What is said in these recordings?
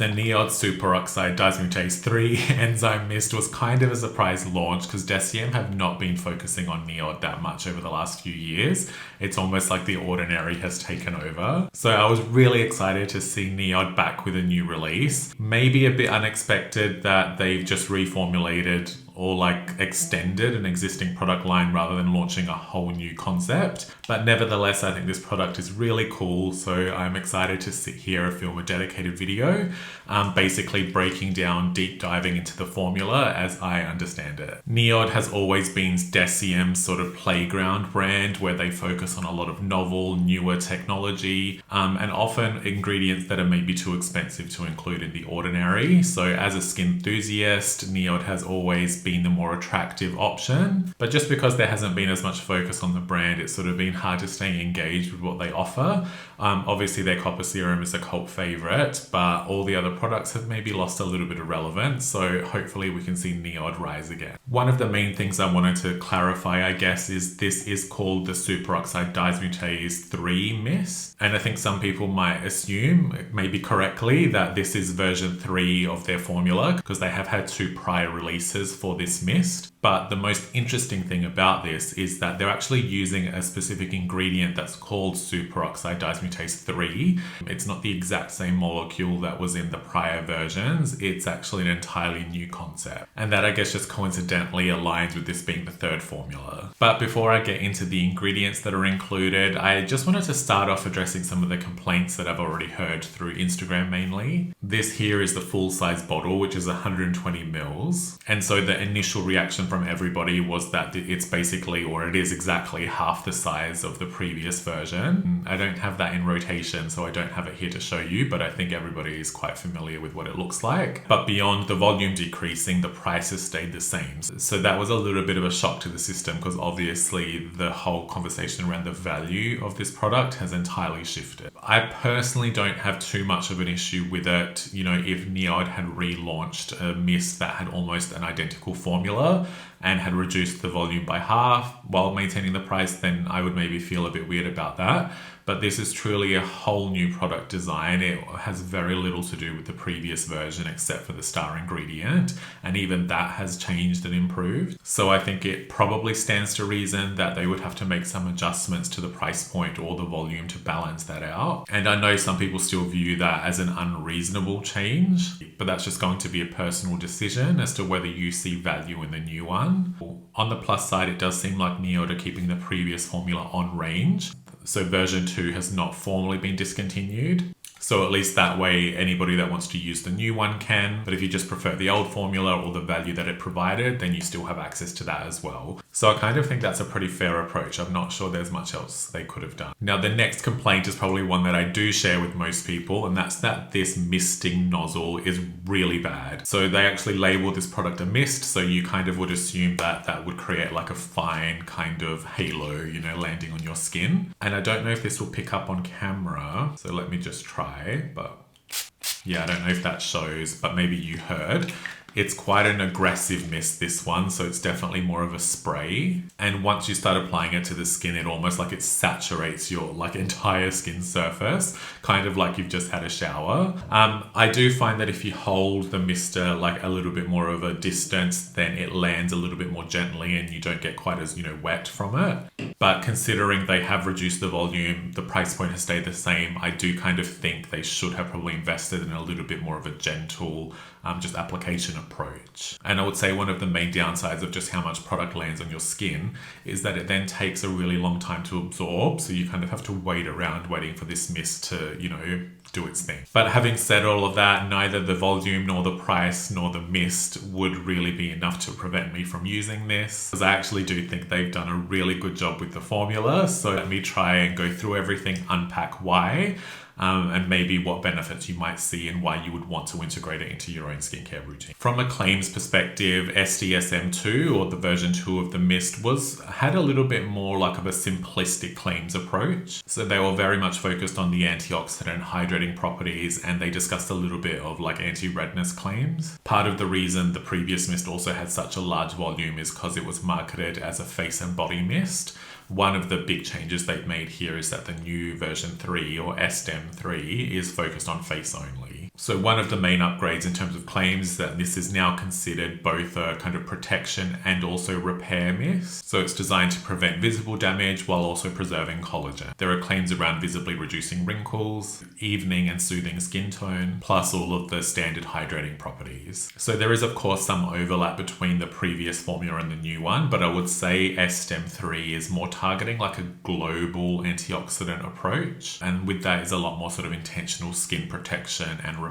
The NIOD Superoxide Dismutase 3 Enzyme Mist was kind of a surprise launch because DECIEM have not been focusing on NIOD that much over the last few years. It's almost like the ordinary has taken over. So I was really excited to see NIOD back with a new release. Maybe a bit unexpected that they've just reformulated or like extended an existing product line rather than launching a whole new concept. But nevertheless, I think this product is really cool. So I'm excited to sit here and film a dedicated video, basically breaking down, deep diving into the formula as I understand it. NIOD has always been DECIEM's sort of playground brand where they focus on a lot of novel, newer technology, and often ingredients that are maybe too expensive to include in the ordinary. So as a skin enthusiast, NIOD has always been the more attractive option. But just because there hasn't been as much focus on the brand, it's sort of been hard to stay engaged with what they offer. Obviously their copper serum is a cult favorite, but all the other products have maybe lost a little bit of relevance. So hopefully we can see NIOD rise again. One of the main things I wanted to clarify, I guess, is this is called the Superoxide Dismutase 3 Mist. And I think some people might assume, maybe correctly, that this is version 3 of their formula because they have had 2 prior releases for this mist. But the most interesting thing about this is that they're actually using a specific ingredient that's called Superoxide Dismutase 3. It's not the exact same molecule that was in the prior versions. It's actually an entirely new concept. And that, I guess, just coincidentally aligns with this being the 3rd formula. But before I get into the ingredients that are included, I just wanted to start off addressing some of the complaints that I've already heard through Instagram mainly. This here is the full-size bottle, which is 120 mils. And so the initial reaction from everybody was that it's basically, or it is exactly half the size of the previous version. I don't have that in rotation, so I don't have it here to show you, but I think everybody is quite familiar with what it looks like. But beyond the volume decreasing, the price has stayed the same. So that was a little bit of a shock to the system because obviously the whole conversation around the value of this product has entirely shifted. I personally don't have too much of an issue with it. You know, if NIOD had relaunched a mist that had almost an identical formula and had reduced the volume by half while maintaining the price, then I would maybe feel a bit weird about that. But this is truly a whole new product design. It has very little to do with the previous version except for the star ingredient, and even that has changed and improved. So I think it probably stands to reason that they would have to make some adjustments to the price point or the volume to balance that out. And I know some people still view that as an unreasonable change, but that's just going to be a personal decision as to whether you see value in the new one. On the plus side, it does seem like NIOD are keeping the previous formula on range. So version 2 has not formally been discontinued. So at least that way, anybody that wants to use the new one can. But if you just prefer the old formula or the value that it provided, then you still have access to that as well. So I kind of think that's a pretty fair approach. I'm not sure there's much else they could have done. Now, the next complaint is probably one that I do share with most people, and that's that this misting nozzle is really bad. So they actually label this product a mist, so you kind of would assume that that would create like a fine kind of halo, you know, landing on your skin. And I don't know if this will pick up on camera, so let me just try. But yeah, I don't know if that shows, but maybe you heard. It's quite an aggressive mist, this one, so it's definitely more of a spray. And once you start applying it to the skin, it almost like it saturates your like entire skin surface, kind of like you've just had a shower. I do find that if you hold the mister like a little bit more of a distance, then it lands a little bit more gently and you don't get quite as, you know, wet from it. But considering they have reduced the volume, the price point has stayed the same, I do kind of think they should have probably invested in a little bit more of a gentle just application approach. And I would say one of the main downsides of just how much product lands on your skin is that it then takes a really long time to absorb. So you kind of have to wait around waiting for this mist to, you know, do its thing. But having said all of that, neither the volume nor the price nor the mist would really be enough to prevent me from using this, because I actually do think they've done a really good job with the formula. So let me try and go through everything, unpack why, and maybe what benefits you might see and why you would want to integrate it into your own skincare routine. From a claims perspective, SDEM3, or the version 2 of the mist, had a little bit more like of a simplistic claims approach. So they were very much focused on the antioxidant hydrating properties, and they discussed a little bit of like anti-redness claims. Part of the reason the previous mist also had such a large volume is because it was marketed as a face and body mist. One of the big changes they've made here is that the new version 3 or SDEM3 is focused on face only. So one of the main upgrades in terms of claims is that this is now considered both a kind of protection and also repair mist. So it's designed to prevent visible damage while also preserving collagen. There are claims around visibly reducing wrinkles, evening and soothing skin tone, plus all of the standard hydrating properties. So there is of course some overlap between the previous formula and the new one, but I would say SDEM3 is more targeting like a global antioxidant approach, and with that is a lot more sort of intentional skin protection and repair.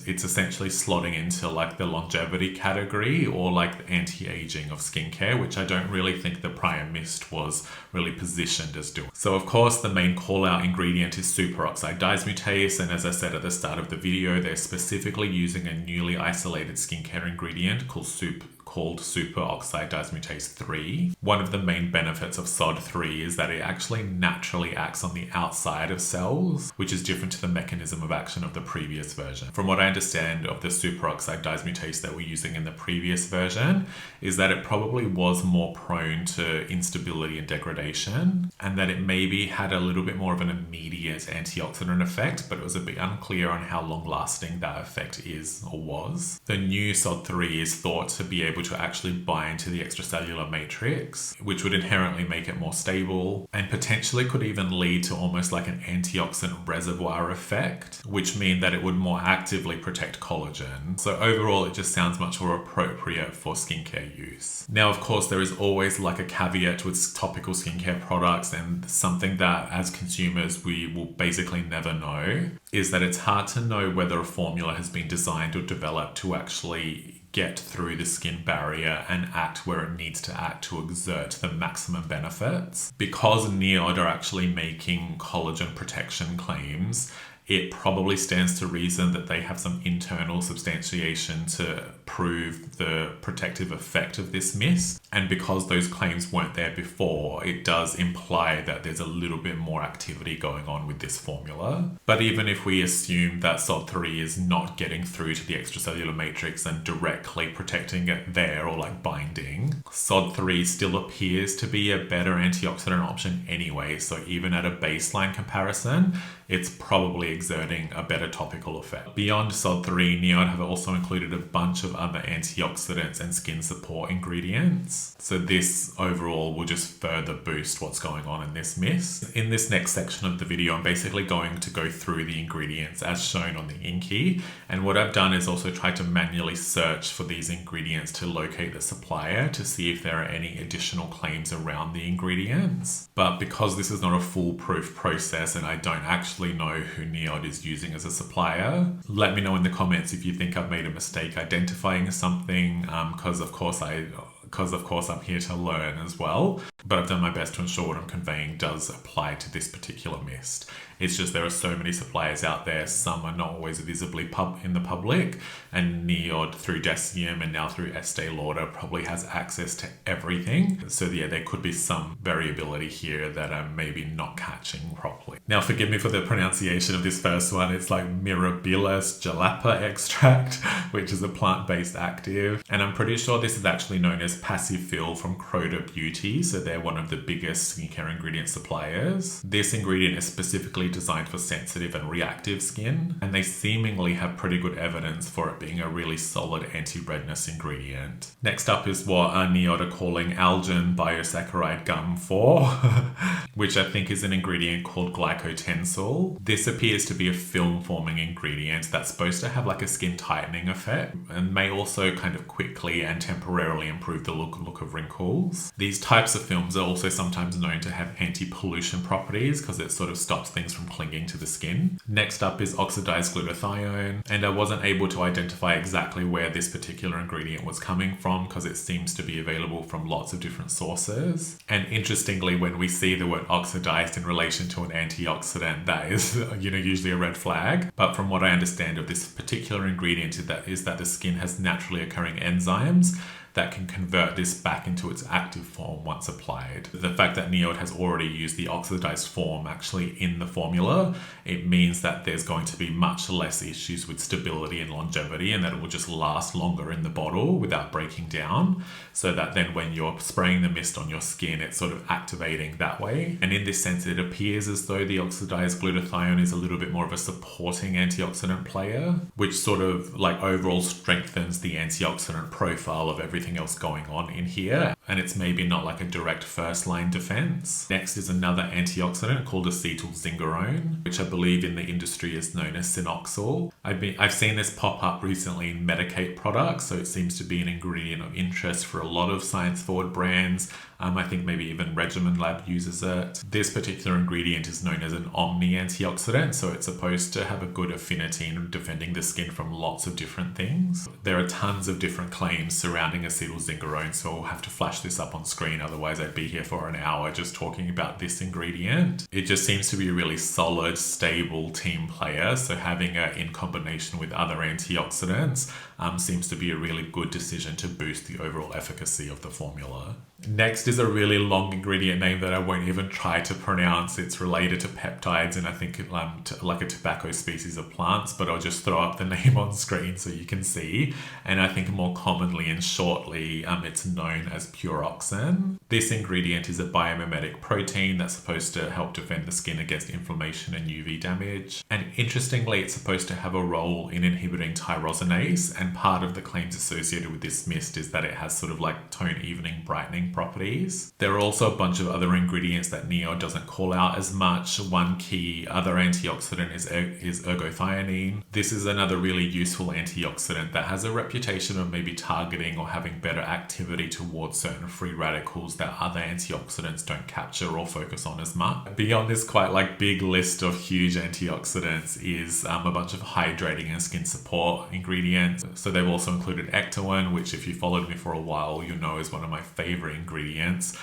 It's essentially slotting into like the longevity category or like the anti-aging of skincare, which I don't really think the prior mist was really positioned as doing. So of course the main call out ingredient is superoxide dismutase, and as I said at the start of the video, they're specifically using a newly isolated skincare ingredient called superoxide dismutase 3. One of the main benefits of SOD3 is that it actually naturally acts on the outside of cells, which is different to the mechanism of action of the previous version. From what I understand of the superoxide dismutase that we're using in the previous version, is that it probably was more prone to instability and degradation, and that it maybe had a little bit more of an immediate antioxidant effect, but it was a bit unclear on how long lasting that effect is or was. The new SOD3 is thought to be able to actually bind to the extracellular matrix, which would inherently make it more stable and potentially could even lead to almost like an antioxidant reservoir effect, which mean that it would more actively protect collagen. So overall, it just sounds much more appropriate for skincare use. Now, of course, there is always like a caveat with topical skincare products, and something that as consumers we will basically never know is that it's hard to know whether a formula has been designed or developed to actually get through the skin barrier and act where it needs to act to exert the maximum benefits. Because NIOD are actually making collagen protection claims, it probably stands to reason that they have some internal substantiation to prove the protective effect of this mist. And because those claims weren't there before, it does imply that there's a little bit more activity going on with this formula. But even if we assume that SOD3 is not getting through to the extracellular matrix and directly protecting it there or like binding, SOD3 still appears to be a better antioxidant option anyway. So even at a baseline comparison, it's probably exerting a better topical effect. Beyond SOD3, NIOD have also included a bunch of other antioxidants and skin support ingredients. So this overall will just further boost what's going on in this mist. In this next section of the video, I'm basically going to go through the ingredients as shown on the Inky. And what I've done is also try to manually search for these ingredients to locate the supplier to see if there are any additional claims around the ingredients. But because this is not a foolproof process and I don't actually know who NIOD is using as a supplier, let me know in the comments if you think I've made a mistake identifying something, because of course I'm here to learn as well, but I've done my best to ensure what I'm conveying does apply to this particular mist. It's just there are so many suppliers out there, some are not always visibly in the public, and NIOD through Deciem and now through Estee Lauder probably has access to everything. So yeah, there could be some variability here that I'm maybe not catching properly. Now forgive me for the pronunciation of this first one. It's like Mirabilis jalapa extract, which is a plant-based active. And I'm pretty sure this is actually known as Passifil from Croda Beauty. So they're one of the biggest skincare ingredient suppliers. This ingredient is specifically designed for sensitive and reactive skin, and they seemingly have pretty good evidence for it being a really solid anti-redness ingredient. Next up is what NIOD are calling Algin Biosaccharide Gum-4, which I think is an ingredient called glycotensyl. This appears to be a film-forming ingredient that's supposed to have like a skin tightening effect and may also kind of quickly and temporarily improve the look of wrinkles. These types of films are also sometimes known to have anti-pollution properties because it sort of stops things from clinging to the skin. Next up is oxidized glutathione, and I wasn't able to identify exactly where this particular ingredient was coming from because it seems to be available from lots of different sources. And interestingly, when we see the word oxidized in relation to an antioxidant, that is usually a red flag. But from what I understand of this particular ingredient is that the skin has naturally occurring enzymes that can convert this back into its active form once applied. The fact that NIOD has already used the oxidized form actually in the formula, it means that there's going to be much less issues with stability and longevity, and that it will just last longer in the bottle without breaking down, so that then when you're spraying the mist on your skin, it's sort of activating that way. And in this sense, it appears as though the oxidized glutathione is a little bit more of a supporting antioxidant player, which sort of like overall strengthens the antioxidant profile of everything else going on in here. And it's maybe not like a direct first line defense. Next is another antioxidant called Acetyl Zingerone, which I believe in the industry is known as Sinoxyl. I've seen this pop up recently in Medicate products, so it seems to be an ingredient of interest for a lot of science forward brands. I think maybe even Regimen Lab uses it. This particular ingredient is known as an omni-antioxidant, so it's supposed to have a good affinity in defending the skin from lots of different things. There are tons of different claims surrounding Acetyl Zingerone, so I'll have to flash this up on screen, otherwise I'd be here for an hour just talking about this ingredient. It just seems to be a really solid, stable team player, so having it in combination with other antioxidants seems to be a really good decision to boost the overall efficacy of the formula. Next is a really long ingredient name that I won't even try to pronounce. It's related to peptides and I think like a tobacco species of plants, but I'll just throw up the name on screen so you can see. And I think more commonly and shortly, it's known as pyroxene. This ingredient is a biomimetic protein that's supposed to help defend the skin against inflammation and UV damage. And interestingly, it's supposed to have a role in inhibiting tyrosinase, and part of the claims associated with this mist is that it has sort of like tone evening, brightening properties. There are also a bunch of other ingredients that NIOD doesn't call out as much. One key other antioxidant is ergothioneine. This is another really useful antioxidant that has a reputation of maybe targeting or having better activity towards certain free radicals that other antioxidants don't capture or focus on as much. Beyond this quite like big list of huge antioxidants is a bunch of hydrating and skin support ingredients. So they've also included Ectoin, which if you followed me for a while, you know is one of my favorite ingredients.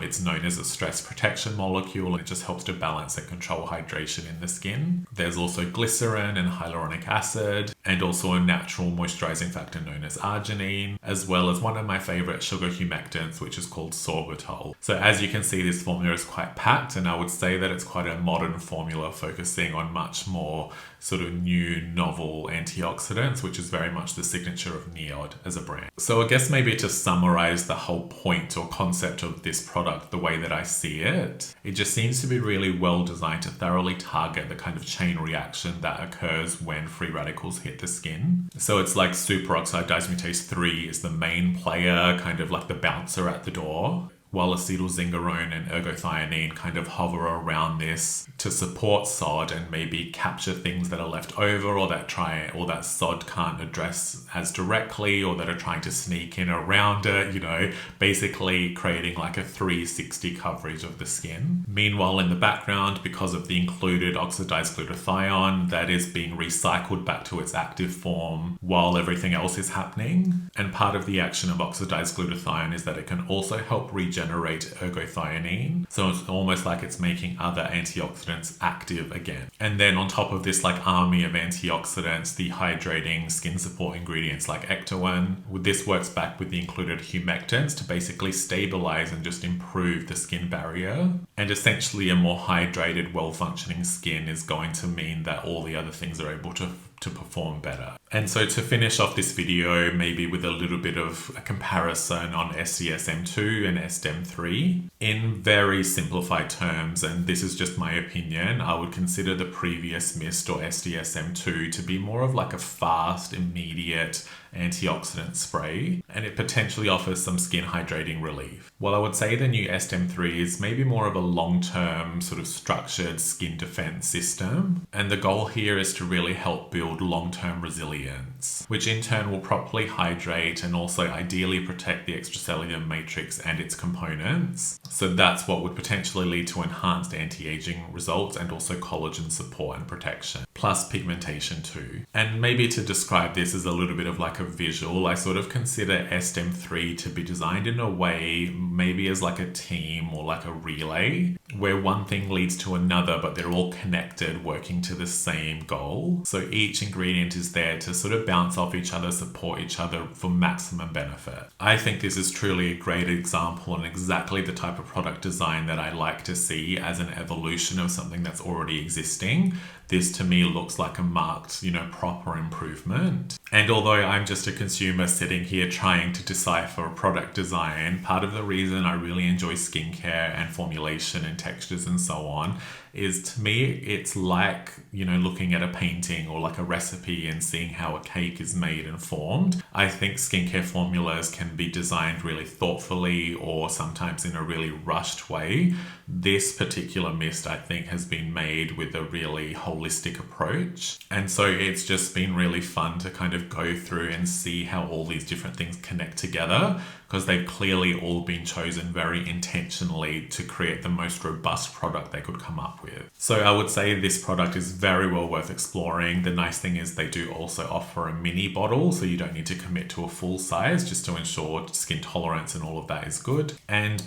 It's known as a stress protection molecule, and it just helps to balance and control hydration in the skin. There's also glycerin and hyaluronic acid, and also a natural moisturizing factor known as arginine, as well as one of my favorite sugar humectants, which is called sorbitol. So as you can see, this formula is quite packed, and I would say that it's quite a modern formula focusing on much more sort of new, novel antioxidants, which is very much the signature of NIOD as a brand. So I guess maybe to summarize the whole point or concept of this product, the way that I see it, it just seems to be really well designed to thoroughly target the kind of chain reaction that occurs when free radicals hit the skin. So it's like superoxide dismutase 3 is the main player, kind of like the bouncer at the door, while acetyl zingerone and ergothioneine kind of hover around this to support SOD and maybe capture things that are left over or that SOD can't address as directly, or that are trying to sneak in around it, you know, basically creating like a 360 coverage of the skin. Meanwhile, in the background, because of the included oxidized glutathione, that is being recycled back to its active form while everything else is happening. And part of the action of oxidized glutathione is that it can also help regenerate ergothioneine. So it's almost like it's making other antioxidants active again. And then on top of this like army of antioxidants, the hydrating skin support ingredients like Ectoin, this works back with the included humectants to basically stabilize and just improve the skin barrier. And essentially a more hydrated, well-functioning skin is going to mean that all the other things are able to perform better. And so to finish off this video, maybe with a little bit of a comparison on SDEM3 and SDEM3, in very simplified terms, and this is just my opinion, I would consider the previous mist or SDEM2 to be more of like a fast, immediate antioxidant spray, and it potentially offers some skin hydrating relief. While I would say the new SDEM3 is maybe more of a long-term sort of structured skin defense system, and the goal here is to really help build long-term resilience, which in turn will properly hydrate and also ideally protect the extracellular matrix and its components. So that's what would potentially lead to enhanced anti-aging results and also collagen support and protection, plus pigmentation too. And maybe to describe this as a little bit of like a visual, I sort of consider SDEM3 to be designed in a way maybe as like a team or like a relay, where one thing leads to another, but they're all connected, working to the same goal. So each each ingredient is there to sort of bounce off each other, support each other for maximum benefit. I think this is truly a great example and exactly the type of product design that I like to see as an evolution of something that's already existing. This to me looks like a marked, proper improvement. And although I'm just a consumer sitting here trying to decipher product design, part of the reason I really enjoy skincare and formulation and textures and so on is, to me, it's like, looking at a painting or like a recipe and seeing how a cake is made and formed. I think skincare formulas can be designed really thoughtfully or sometimes in a really rushed way. This particular mist, I think, has been made with a really holistic approach. And so it's just been really fun to kind of go through and see how all these different things connect together, because they've clearly all been chosen very intentionally to create the most robust product they could come up with. So I would say this product is very well worth exploring. The nice thing is they do also offer a mini bottle, so you don't need to commit to a full size, just to ensure skin tolerance and all of that is good. And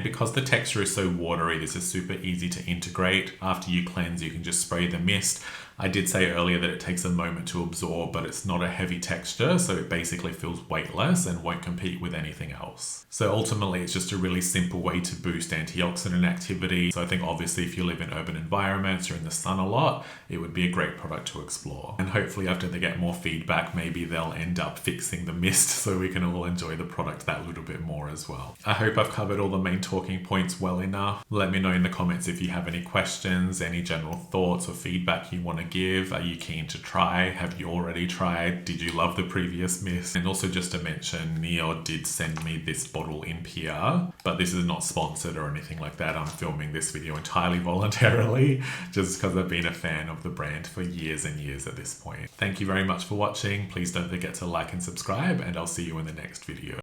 because the texture is so watery, this is super easy to integrate. After you cleanse, you can just spray the mist. I did say earlier that it takes a moment to absorb, but it's not a heavy texture, so it basically feels weightless and won't compete with anything else. So ultimately, it's just a really simple way to boost antioxidant activity. So I think obviously if you live in urban environments or in the sun a lot, it would be a great product to explore. And hopefully after they get more feedback, maybe they'll end up fixing the mist so we can all enjoy the product that little bit more as well. I hope I've covered all the main talking points well enough. Let me know in the comments if you have any questions, any general thoughts or feedback you want to give. Are you keen to try? Have you already tried? Did you love the previous mist? And also just to mention, NIOD did send me this bottle in PR, but this is not sponsored or anything like that. I'm filming this video entirely voluntarily just because I've been a fan of the brand for years and years at this point. Thank you very much for watching. Please don't forget to like and subscribe, and I'll see you in the next video.